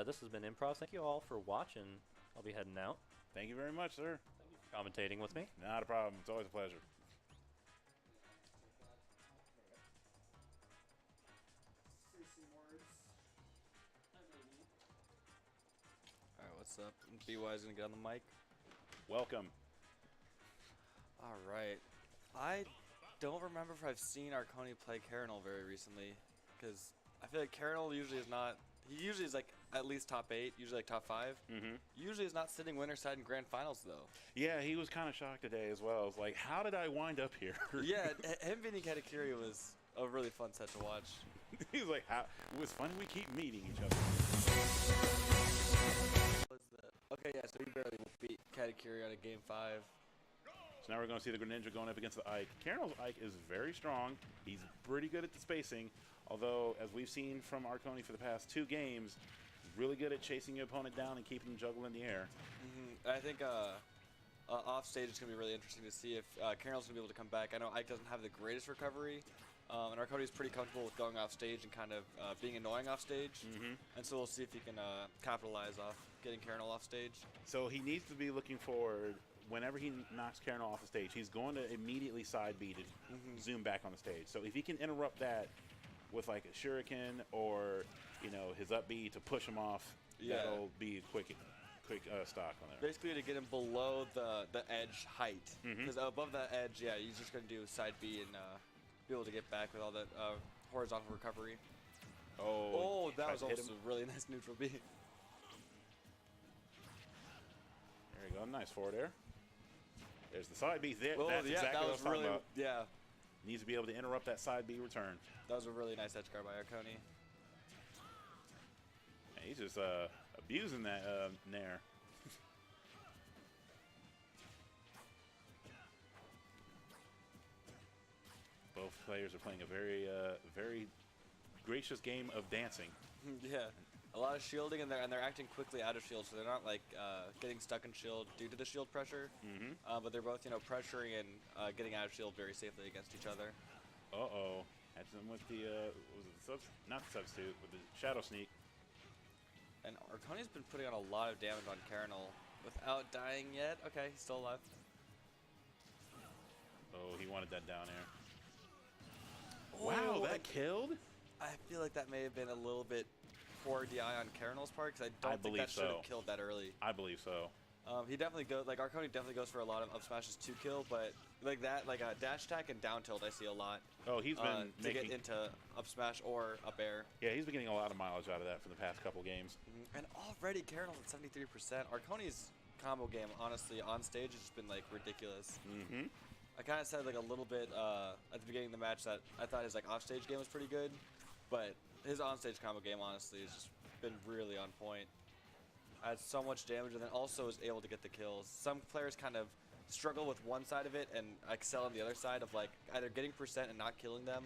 This has been Improv. Thank you all for watching. I'll be heading out. Thank you very much, sir. Thank you for commentating with me. Not a problem. It's always a pleasure. Alright, what's up? BY's gonna get on the mic. Welcome. Alright. I don't remember if I've seen Arconi play Karinole very recently, because I feel like Karinole usually is not. He usually is like at least top 8, usually like top 5. Usually is not sitting winner side in grand finals though. Yeah, he was kind of shocked today as well. I was like, how did I wind up here? Yeah, him beating Katakiri was a really fun set to watch. He was like, how? It was funny we keep meeting each other. Okay, yeah, so he barely beat Katakiri on a game 5. So now we're going to see the Greninja going up against the Ike. Karinole's Ike is very strong. He's pretty good at the spacing, although, as we've seen from Arconi for the past 2 games, really good at chasing your opponent down and keeping them juggle in the air. I think off stage it's going to be really interesting to see if Karinole's going to be able to come back. I know Ike doesn't have the greatest recovery, and Arconi is pretty comfortable with going off stage and kind of being annoying off stage. And so we'll see if he can capitalize off getting Karinole off stage. So he needs to be looking forward. Whenever he knocks Karinole off the stage, he's going to immediately side B to zoom back on the stage. So if he can interrupt that with like a shuriken or, you know, his up B to push him off, that'll be a quick stock on there. Basically to get him below the edge height. Because above that edge, yeah, he's just going to do side B and be able to get back with all that horizontal recovery. Oh, that was also a really nice neutral B. There you go. Nice forward air. There's the side B. That's yeah, exactly that what I was was talking really, about. yeah. Needs to be able to interrupt that side B return. That was a really nice edge guard by Arconi. Yeah, he's just abusing that nair. Both players are playing a very gracious game of dancing. Yeah, a lot of shielding, and they're acting quickly out of shield, so they're not like getting stuck in shield due to the shield pressure. But they're both, you know, pressuring and getting out of shield very safely against each other. Had them with the what was it, not the substitute, with the shadow sneak. And Arconi's been putting on a lot of damage on Karinole without dying yet. Okay, he's still alive. Oh, he wanted that down air. Wow, that killed? I feel like that may have been a little bit poor DI on Karinole's part, because I don't think that should have killed that early. I believe so. He definitely goes, like Arconi definitely goes for a lot of up smashes to kill, but like that, like a dash attack and down tilt I see a lot. Oh, he's been to get into up smash or up air. Yeah, he's been getting a lot of mileage out of that for the past couple games. And already Karinole's at 73%. Arconi's combo game, honestly, on stage has just been like ridiculous. I kind of said like a little bit at the beginning of the match that I thought his like off-stage game was pretty good, but his on-stage combo game honestly has just been really on point. Had so much damage and then also is able to get the kills. Some players kind of struggle with one side of it and excel on the other side of like either getting percent and not killing them,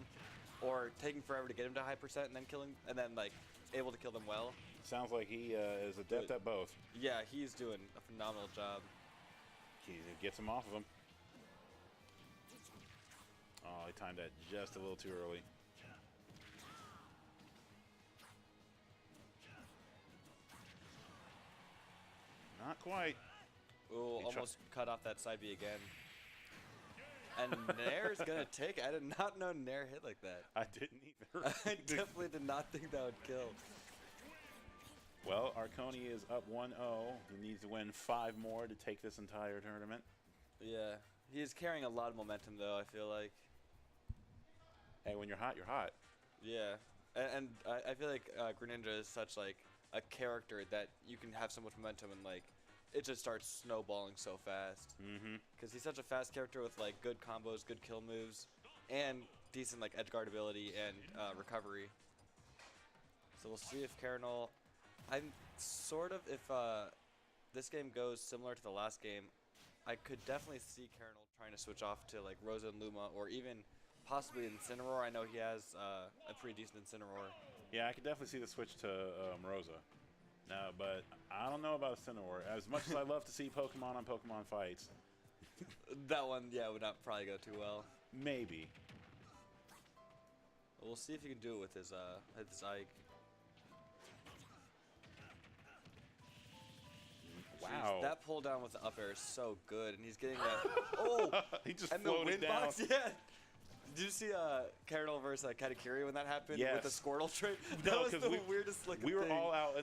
or taking forever to get him to high percent and then killing, and then like able to kill them well. Sounds like he is adept at both. Yeah, he's doing a phenomenal job. He gets him off of him. Oh, he timed that just a little too early. Not quite. Ooh, almost cut off that side B again. And Nair's gonna take it. I did not know Nair hit like that. I didn't either. I definitely did not think that would kill. Well, Arconi is up 1-0. He needs to win 5 more to take this entire tournament. Yeah, he is carrying a lot of momentum though, I feel like. Hey, when you're hot, you're hot. Yeah, and I feel like Greninja is such like a character that you can have so much momentum and like it just starts snowballing so fast. Because he's such a fast character with like good combos, good kill moves, and decent like edge guard ability and recovery. So we'll see if Karinole. I'm sort of, if this game goes similar to the last game, I could definitely see Karinole trying to switch off to like Rosa and Luma, or even possibly Incineroar. I know he has a pretty decent Incineroar. Yeah, I could definitely see the switch to Rosa. No, but I don't know about Incineroar. As much as I love to see Pokemon on Pokemon fights. That one, yeah, would not probably go too well. Maybe. We'll see if he can do it with his Ike. Wow. That pull down with the up air is so good, and he's getting that. Oh, he just and the floated wind down. box, yeah. Did you see Karinole versus Katakiri when that happened with the Yes. Squirtle trade? That No, was 'cause the weirdest looking We were thing. all out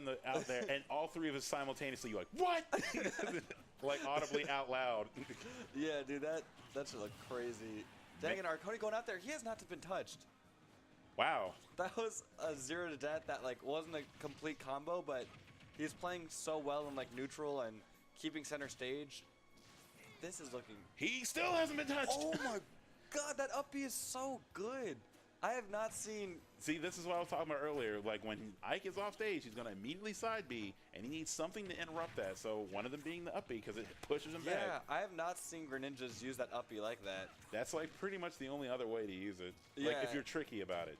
there, and all three of us simultaneously like, what? Like audibly out loud. Yeah, dude, that should look crazy. Dang it, Arconi going out there. He has not been touched. Wow. That was a 0 to death that like wasn't a complete combo, but he's playing so well in like neutral and keeping center stage. This is looking. He still hasn't been touched. Oh my god, that up B is so good. I have not seen. See, this is what I was talking about earlier. Like, when Ike is off stage, he's going to immediately side B, and he needs something to interrupt that. So, one of them being the up B, because it pushes him Yeah, back. I have not seen Greninjas use that up B like that. That's, like, pretty much the only other way to use it. Like, Yeah. if you're tricky about it.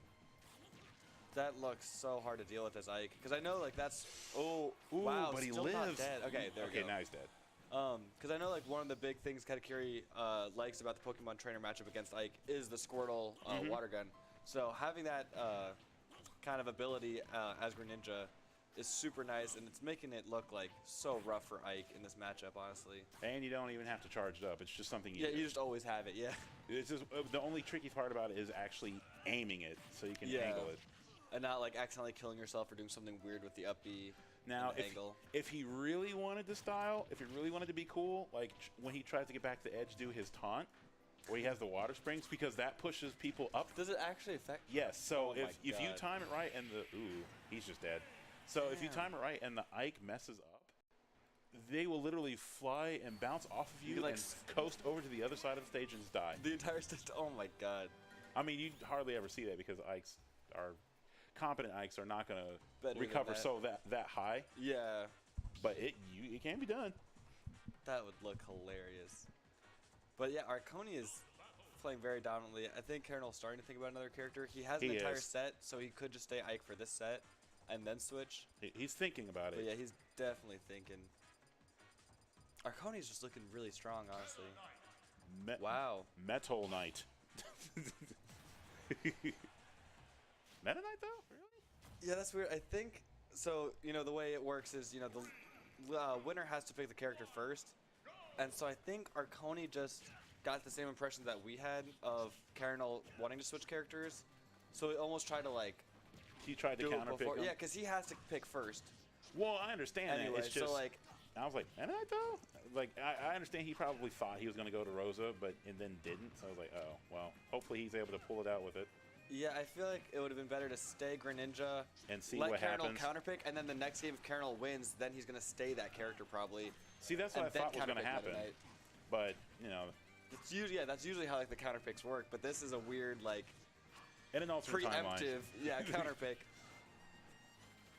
That looks so hard to deal with as Ike, because I know like that's. Oh, Ooh, wow, but he still lives. not dead. Okay, there we Okay, go. now he's dead. Because I know like one of the big things Katakiri likes about the Pokemon Trainer matchup against Ike is the Squirtle water gun. So having that kind of ability as Greninja is super nice, and it's making it look like so rough for Ike in this matchup, honestly. And you don't even have to charge it up. It's just something you Yeah, do. you just always have it. Yeah. It's just, the only tricky part about it is actually aiming it so you can Yeah. angle it. And not like accidentally killing yourself or doing something weird with the up B. Now, and the angle. if he really wanted to style, if he really wanted to be cool, like when he tries to get back to the edge, do his taunt, where he has the water springs, because that pushes people up. Does it actually affect? Yes, so Oh my if you God. time it right and the he's just dead. So if you Damn. time it right and the Ike messes up, they will literally fly and bounce off of you can, like, and coast over to the other side of the stage and just die. The entire stage. Oh my god. I mean, you hardly ever see that because Ikes are competent. Ikes are not going Better to than recover that. so that high, Yeah. but it can be done. That would look hilarious. But yeah, Arconi is playing very dominantly. I think Karine's starting to think about another character. He has an He entire is. set, so he could just stay Ike for this set and then switch. He's thinking about But it. yeah, he's definitely thinking. Arconi's just looking really strong, honestly. Wow. Metal Knight. Meta Knight though? Really? Yeah, that's weird. I think so. You know, the way it works is, you know, the winner has to pick the character first, and so I think Arconi just got the same impression that we had of Karinole wanting to switch characters, so he almost tried to like He tried to do it counterpick before. him. Yeah, because he has to pick first. Well, I understand Anyway, that. It's just so like, I was like, Meta Knight though? Like I understand he probably thought he was going to go to Rosa, but and then didn't. So I was like, oh well. Hopefully he's able to pull it out with it yeah, I feel like it would have been better to stay Greninja, and see let what Karinole happens. counterpick, and then the next game if Karinole wins, then he's gonna stay that character probably. See, that's what and I thought was then going to counterpick happen. Meta Knight. But you know, It's usually, yeah, that's usually how like the counterpicks work, but this is a weird like in an alternate timeline. preemptive, yeah, counterpick.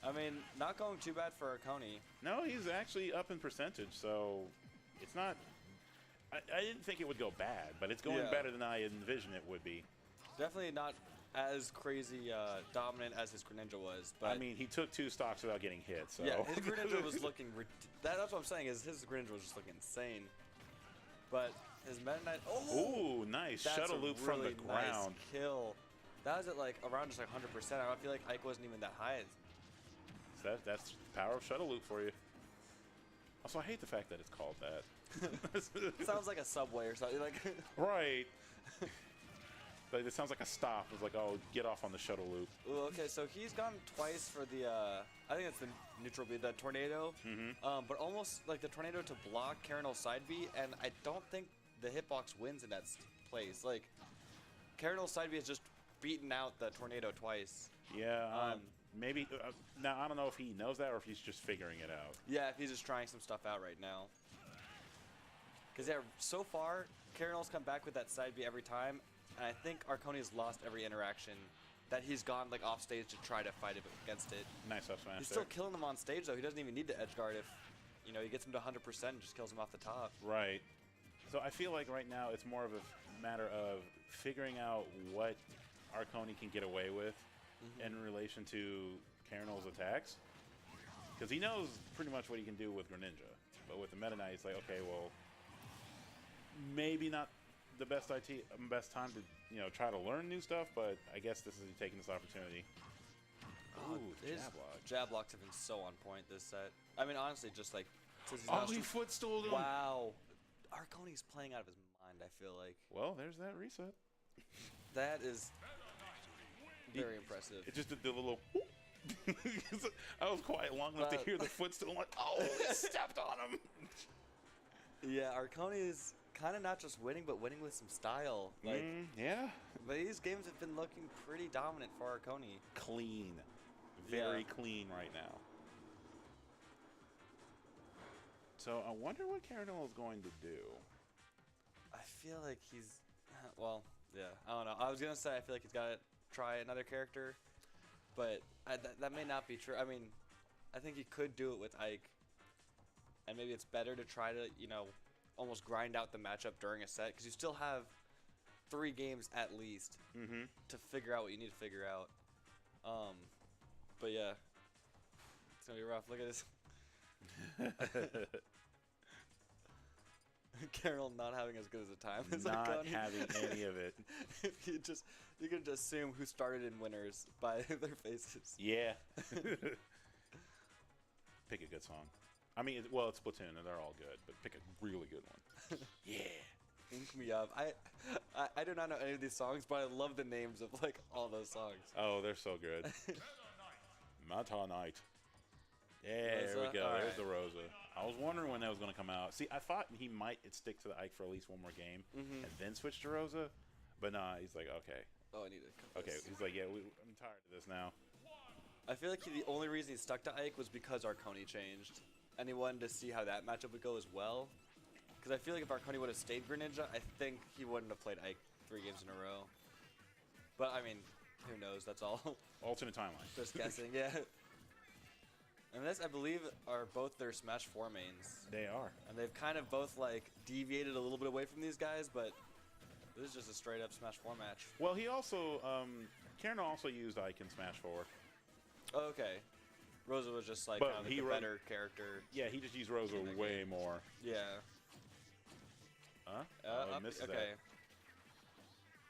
I mean, not going too bad for Arconi. No, he's actually up in percentage, so it's not. I didn't think it would go bad, but it's going Yeah. better than I envisioned it would be. Definitely not as crazy dominant as his Greninja was, but I mean, he took 2 stocks without getting hit. So yeah, his Greninja was looking. That's what I'm saying is his Greninja was just looking insane. But his Meta Knight. Oh, Ooh, nice that's shuttle a loop from the really nice ground. kill. That was at like around just like 100%. I don't feel like Ike wasn't even that high. So that's the power of shuttle loop for you. Also, I hate the fact that it's called that. Sounds like a subway or something. Like Right. Like, it sounds like a stop. It's like, oh, get off on the shuttle loop. Ooh, okay, so he's gone twice for the, I think it's the neutral B, the tornado. Mm-hmm. But almost like the tornado to block Karine's side B, and I don't think the hitbox wins in that place. Like, Karine's side B has just beaten out the tornado twice. Yeah, maybe. Now, I don't know if he knows that or if he's just figuring it out. Yeah, if he's just trying some stuff out right now. Because, yeah, so far, Karine's come back with that side B every time, and I think Arconi's lost every interaction that he's gone, like, off stage to try to fight against it. Nice up smash He's there. still killing them on stage, though. He doesn't even need to edge guard if, you know, he gets him to 100% and just kills him off the top. Right. So I feel like right now it's more of a matter of figuring out what Arconi can get away with in relation to Karinol's attacks. Because he knows pretty much what he can do with Greninja. But with the Meta Knight, it's like, okay, well, maybe not the best time to, you know, try to learn new stuff, but I guess this is taking this opportunity. Ooh, his jab lock. jab blocks have been so on point this set. I mean, honestly, just like since he's Oh, not he footstooled him. wow, Arconi's playing out of his mind. I feel like Well, there's that reset. that is very impressive. It just did the little. I was quiet long enough to hear the footstool. I'm like, oh, he stepped on him. Yeah, Arconi is kind of not just winning, but winning with some style. Like, Yeah. but these games have been looking pretty dominant for Arconi. Clean. Very Yeah. clean right now. So I wonder what Karinole is going to do. I feel like he's, well, yeah, I don't know. I was gonna say I feel like he's got to try another character, but that may not be true. I mean, I think he could do it with Ike, and maybe it's better to try to, you know, almost grind out the matchup during a set because you still have 3 games at least to figure out what you need to figure out. But yeah, it's gonna be rough. Look at this. Carol not having as good as a time as Not Arconi. having any of it. You can just assume who started in winners by their faces. Yeah. Pick a good song. I mean, well, it's Splatoon, and they're all good, but pick a really good one. Yeah. Ink me up. I do not know any of these songs, but I love the names of like all those songs. Oh, they're so good. Mata Knight. Yeah, there we go. All There's right. the Rosa. I was wondering when that was going to come out. See, I thought he might stick to the Ike for at least one more game and then switch to Rosa. But nah, he's like, okay. Oh, I need to cut Okay, this. he's like, yeah, I'm tired of this now. I feel like the only reason he stuck to Ike was because Arconi changed, and he wanted to see how that matchup would go as well. Because I feel like if Arconi would have stayed Greninja, I think he wouldn't have played Ike 3 games in a row. But I mean, who knows? That's all. Alternate timeline. Just guessing, yeah. And this, I believe, are both their Smash 4 mains. They are. And they've kind of both, like, deviated a little bit away from these guys, but this is just a straight-up Smash 4 match. Well, he also, Karinole also used Ike in Smash 4. Oh, okay. Rosa was just, like, But kind of he like the run- better character. Yeah, he just used Rosa In that way game. more. Yeah. Huh? Up, he misses okay. that.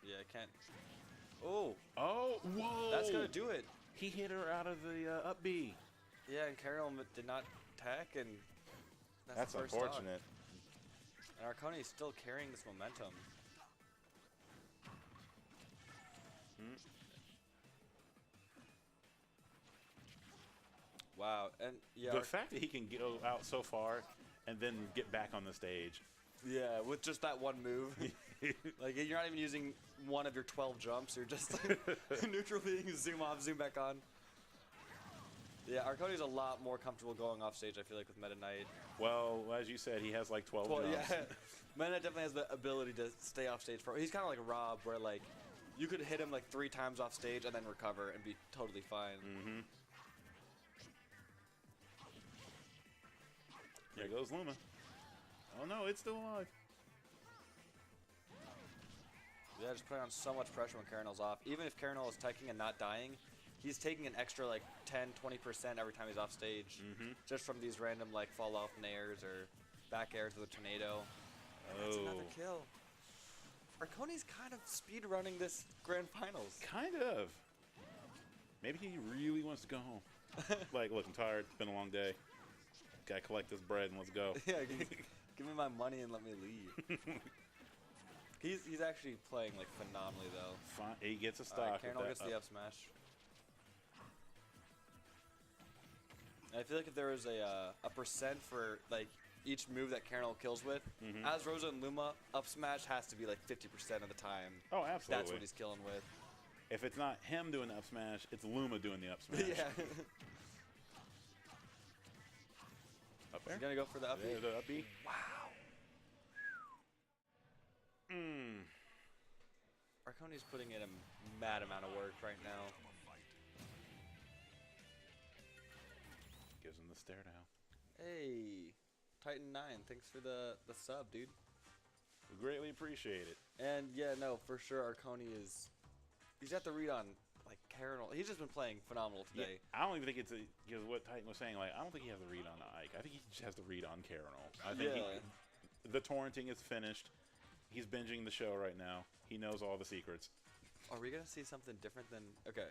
Yeah, I can't. Oh, Oh, whoa! that's going to do it. He hit her out of the up B. Yeah, and Karinole did not attack, and That's the first stock. unfortunate. And Arconi is still carrying this momentum. Wow, and yeah, The fact that he can go out so far and then get back on the stage. yeah, with just that one move, like you're not even using one of your 12 jumps. You're just neutral being zoom off, zoom back on. Yeah, Arconi's a lot more comfortable going off stage. I feel like with Meta Knight. Well, as you said, he has like 12 Well, jumps. yeah, Meta Knight definitely has the ability to stay off stage for. He's kind of like Rob, where like you could hit him like 3 times off stage and then recover and be totally fine. There goes Luma. Oh no, it's still alive. Yeah, just putting on so much pressure when Karinole's off. Even if Karinole is teching and not dying, he's taking an extra like 10-20% every time he's off stage. Just from these random like fall off nairs or back airs with a tornado. That's another kill. Arconi's kind of speed running this grand finals. Kind of. Maybe he really wants to go home. Like, look, I'm tired. It's been a long day. Gotta collect this bread and let's go. Yeah, give me my money and let me leave. He's actually playing like phenomenally though. Fine. He gets a All stock. right, with Karinole that gets the up smash. And I feel like if there was a percent for like each move that Karinole kills with, as Rosa and Luma, up smash has to be like 50% of the time. Oh, absolutely. That's what he's killing with. If it's not him doing the up smash, it's Luma doing the up smash. Yeah. Up there? He's gonna go for the up B. There, the up B. Wow. Arconi's putting in a mad amount of work right now. Gives him the stare down. Hey, Titan9, thanks for the sub, dude. We greatly appreciate it. And yeah, no, for sure, Arconi he's got the read on like Karinole. He's just been playing phenomenal today. Yeah, I don't even think it's because what Titan was saying. Like, I don't think he has the read on Ike. I think he just has the read on Karinole. I think the torrenting is finished. He's binging the show right now. He knows all the secrets. Are we gonna see something different than okay?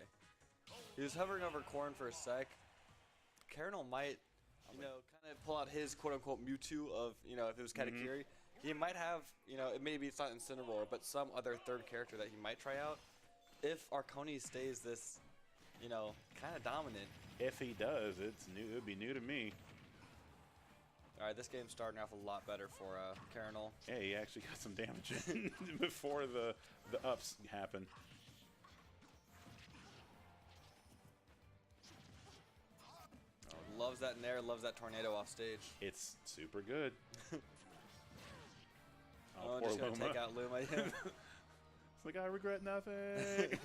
He was hovering over Corn for a sec. Karinole might, kind of pull out his quote-unquote Mewtwo of, if it was Katakiri. He might have, maybe it's not Incineroar, but some other third character that he might try out. If Arconi stays this, kind of dominant. If he does, it's new. It would be new to me. All right, this game's starting off a lot better for Karinole. Yeah, he actually got some damage in before the ups happen. Oh, loves that Nair, loves that tornado off stage. It's super good. Oh, poor just gonna Luma. take out Luma. It's like, I regret nothing.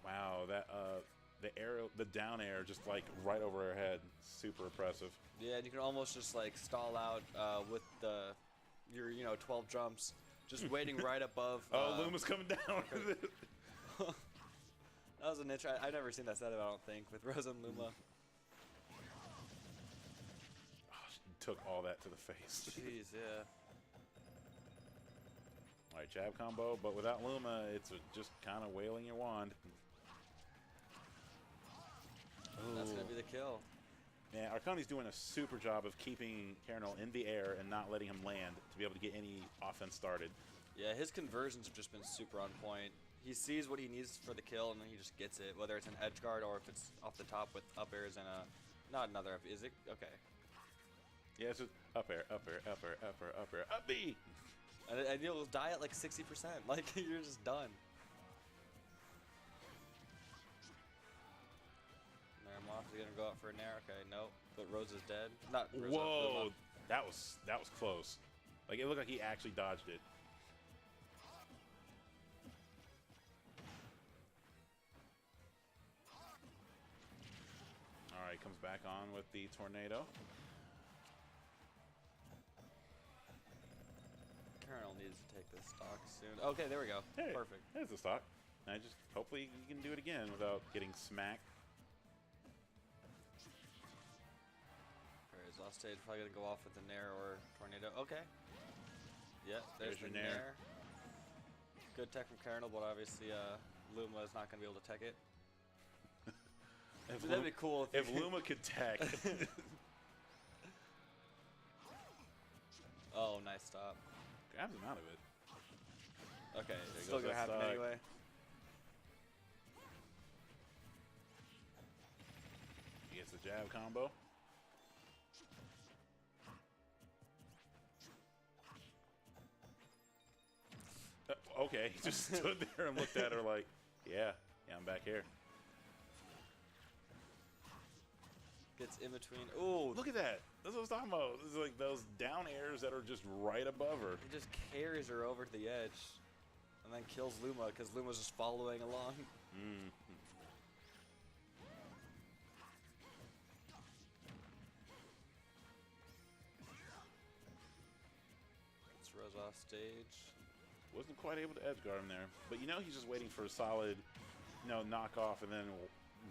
Wow, that the down air just like right over her head, super impressive. Yeah, and you can almost just like stall out with your 12 jumps, just waiting right above. Oh, Luma's coming down. That was a niche. I've never seen that setup, I don't think, with Rosa and Luma. Oh, she took all that to the face. Jeez, yeah. All right, jab combo, but without Luma, it's just kind of wailing your wand. That's going to be the kill. Yeah, Arconi's doing a super job of keeping Karinole in the air and not letting him land to be able to get any offense started. Yeah, his conversions have just been super on point. He sees what he needs for the kill, and then he just gets it, whether it's an edge guard or if it's off the top with up airs and not another up. Is it? Okay. Yeah, it's just up air, up air, up air, up air, up air, up B. And you'll die at like 60%. Like, you're just done. Nair him off. Is he going to go out for a Nair? Okay, no. But Rose is dead. Not Rose. Whoa, Luma. that was close. Like, it looked like he actually dodged it. All right, comes back on with the tornado. Karinole needs to take this stock soon. Okay, there we go. Hey, Perfect. There's the stock. And I just hopefully you can do it again without getting smacked. Alright, his off stage probably gonna go off with the Nair or tornado. Okay. Yeah, there's your the Nair. Nair. Good tech from Karinole, but obviously Luma is not gonna be able to tech it. That'd be cool if Luma could tech. Oh, nice stop. Grabs him out of it. Okay, There still goes gonna that happen stock. anyway. He gets the jab combo. Okay, he just stood there and looked at her like, yeah, I'm back here. Gets in between. Ooh, Look at that. That's what I was talking about. It's like those down airs that are just right above her. he just carries her over to the edge, and then kills Luma because Luma's just following along. Mm. It's Rose off stage. Wasn't quite able to edge guard him there. But he's just waiting for a solid, knock off and then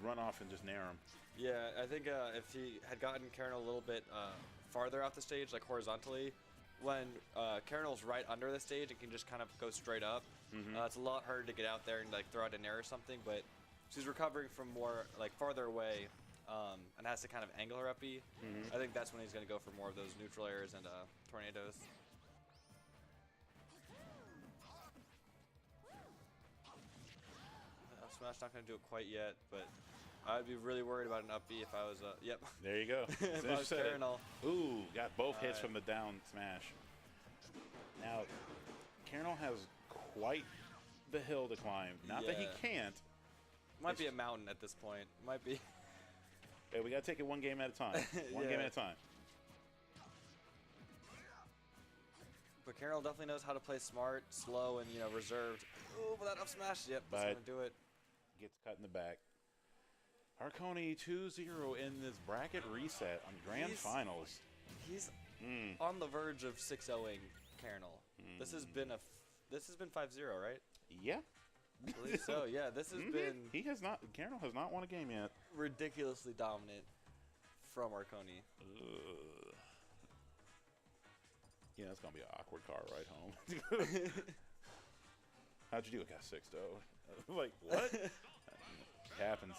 run off and just nair him. Yeah, I think if he had gotten Karinole a little bit farther off the stage, like horizontally, when Karinole's right under the stage, it can just kind of go straight up. It's a lot harder to get out there and like throw out an air or something, but she's recovering from more like farther away and has to kind of angle her up B. I think that's when he's going to go for more of those neutral airs and tornadoes. Smash not going to do it quite yet, but I'd be really worried about an up B if I was, yep. There you go. If I was Karinole. Ooh, got both hits from the down smash. Now, Karinole has quite the hill to climb. Not that he Yeah. can't. Might be a mountain at this point. Might be. Hey, we got to take it one game at a time. One game Yeah. at a time. But Karinole definitely knows how to play smart, slow, and, reserved. Ooh, but that up smash, yep, that's But- going to do it. Gets cut in the back. Arconi 2-0 in this bracket reset on Grand He's- Finals. He's on the verge of 6-0ing Karinole. This has been 5-0, right? Yeah. I believe so. Yeah, this has been He has not. Karinole has not won a game yet. ridiculously dominant from Arconi. Ugh. Yeah, it's gonna be an awkward car ride home. How'd you do? I got 6-0. Like, what? It happens.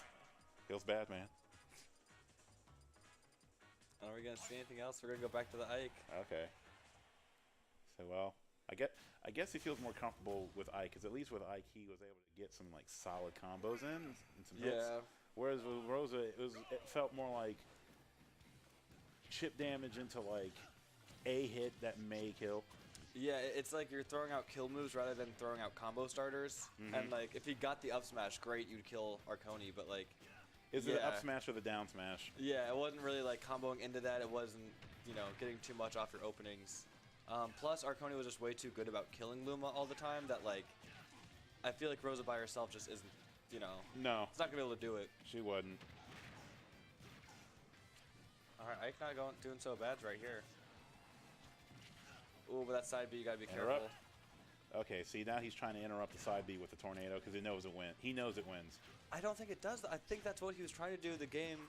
Feels bad, man. Are we gonna see anything else? We're gonna go back to the Ike. Okay. So, well, I guess he feels more comfortable with Ike, because at least with Ike he was able to get some like solid combos in and some hits. Yeah. Whereas with Rosa, it felt more like chip damage into like a hit that may kill. Yeah, it's like you're throwing out kill moves rather than throwing out combo starters. And like, if he got the up smash, great, you'd kill Arconi. But like, Is it the up smash or the down smash? Yeah, it wasn't really like comboing into that. It wasn't, you know, getting too much off your openings. Plus, Arconi was just way too good about killing Luma all the time that like, I feel like Rosa by herself just isn't, you know. No. It's not gonna be able to do it. She wasn't. All right, Ike not doing so bad right here. Ooh, but that side B, you gotta be careful. Okay, see now he's trying to interrupt the side B with the tornado because he knows it wins. He knows it wins. I don't think it does. I think that's what he was trying to do the game.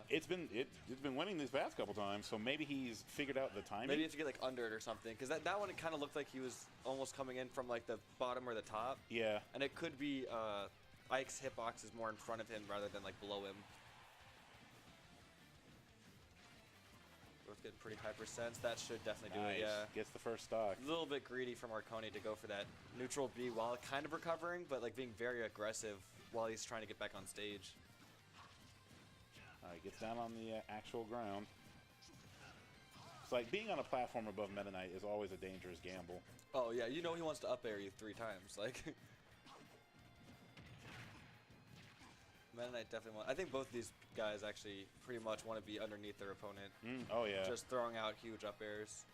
It's been winning these past couple times, so maybe he's figured out the timing. Maybe you have to get like under it or something, because that one it kind of looked like he was almost coming in from like the bottom or the top. Yeah. And it could be Ike's hitbox is more in front of him rather than like below him. Both getting pretty high percents. That should definitely do it. Yeah. Gets the first stock. A little bit greedy from Arconi to go for that neutral B while kind of recovering, but like being very aggressive while he's trying to get back on stage. All right, gets down on the actual ground. It's like being on a platform above Meta Knight is always a dangerous gamble. Oh yeah, you know he wants to up air you 3 times. Like Meta Knight definitely I think both these guys actually pretty much want to be underneath their opponent. Oh yeah. Just throwing out huge up airs.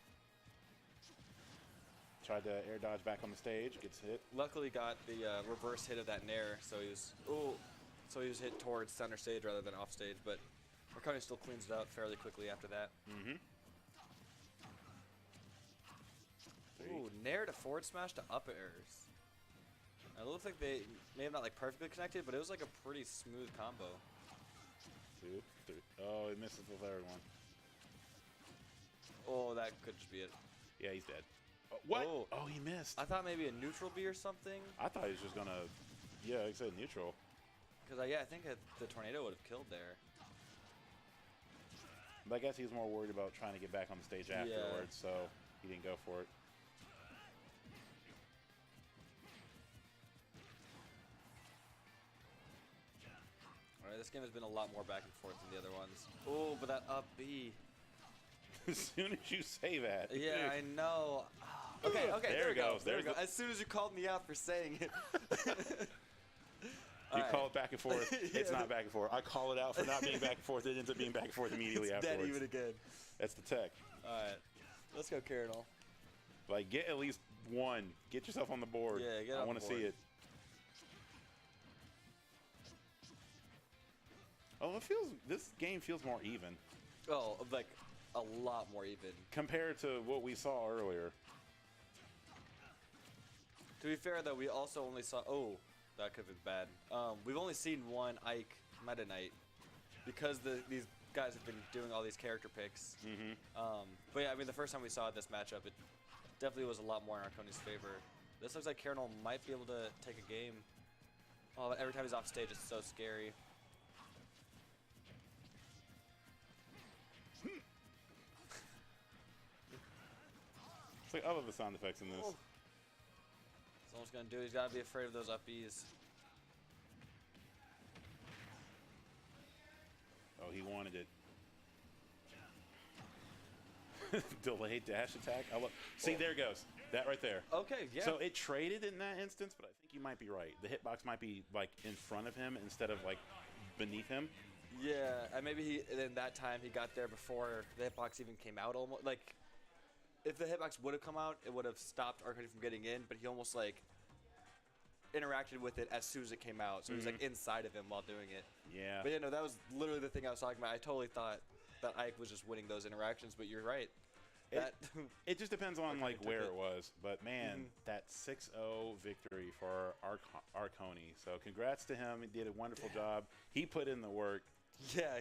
Tried to air dodge back on the stage, gets hit. Luckily got the reverse hit of that nair, so he was hit towards center stage rather than off stage, but Arconi still cleans it up fairly quickly after that. Ooh, nair to forward smash to up airs. It looks like they may have not like perfectly connected, but it was like a pretty smooth combo. 2, 3. Oh, he misses the third one. Oh, that could just be it. Yeah, he's dead. What? Oh. Oh, he missed. I thought maybe a neutral B or something. I thought he was just gonna, yeah, like I said, neutral. Because yeah, I think the tornado would have killed there. But I guess he was more worried about trying to get back on the stage afterwards, so he didn't go for it. Alright, this game has been a lot more back and forth than the other ones. Oh, but that up B. As soon as you say that. Yeah, I know. Okay, there it goes. There we go. As soon as you called me out for saying it. You call it back and forth. It's not back and forth. I call it out for not being back and forth. It ends up being back and forth immediately afterwards. Dead even again. That's the tech. Alright. Let's go Karinole. Like, get at least one. Get yourself on the board. Yeah, get I on want to the board. see it. Oh, this game feels more even. Oh, like a lot more even. Compared to what we saw earlier. To be fair, though, we also only saw... Oh, that could have been bad. We've only seen one Ike Meta Knight because these guys have been doing all these character picks. But yeah, I mean, the first time we saw this matchup, it definitely was a lot more in Arconi's favor. This looks like Karinole might be able to take a game. Oh, but every time he's off stage, it's so scary. It's like, I love the sound effects in this. Oh. That's all he's going to do. He's got to be afraid of those up Bs. Oh, he wanted it. Delayed dash attack. See, there it goes. That right there. Okay, yeah. So it traded in that instance, but I think you might be right. The hitbox might be like in front of him instead of like beneath him. Yeah, and maybe in that time he got there before the hitbox even came out. Almost like if the hitbox would have come out, it would have stopped Arconi from getting in. But he almost like interacted with it as soon as it came out, so he was like inside of him while doing it. Yeah. But yeah, no, that was literally the thing I was talking about. I totally thought that Ike was just winning those interactions, but you're right. It just depends on like where it was, but man, that 6-0 victory for Arconi. So congrats to him. He did a wonderful job. He put in the work. Yeah,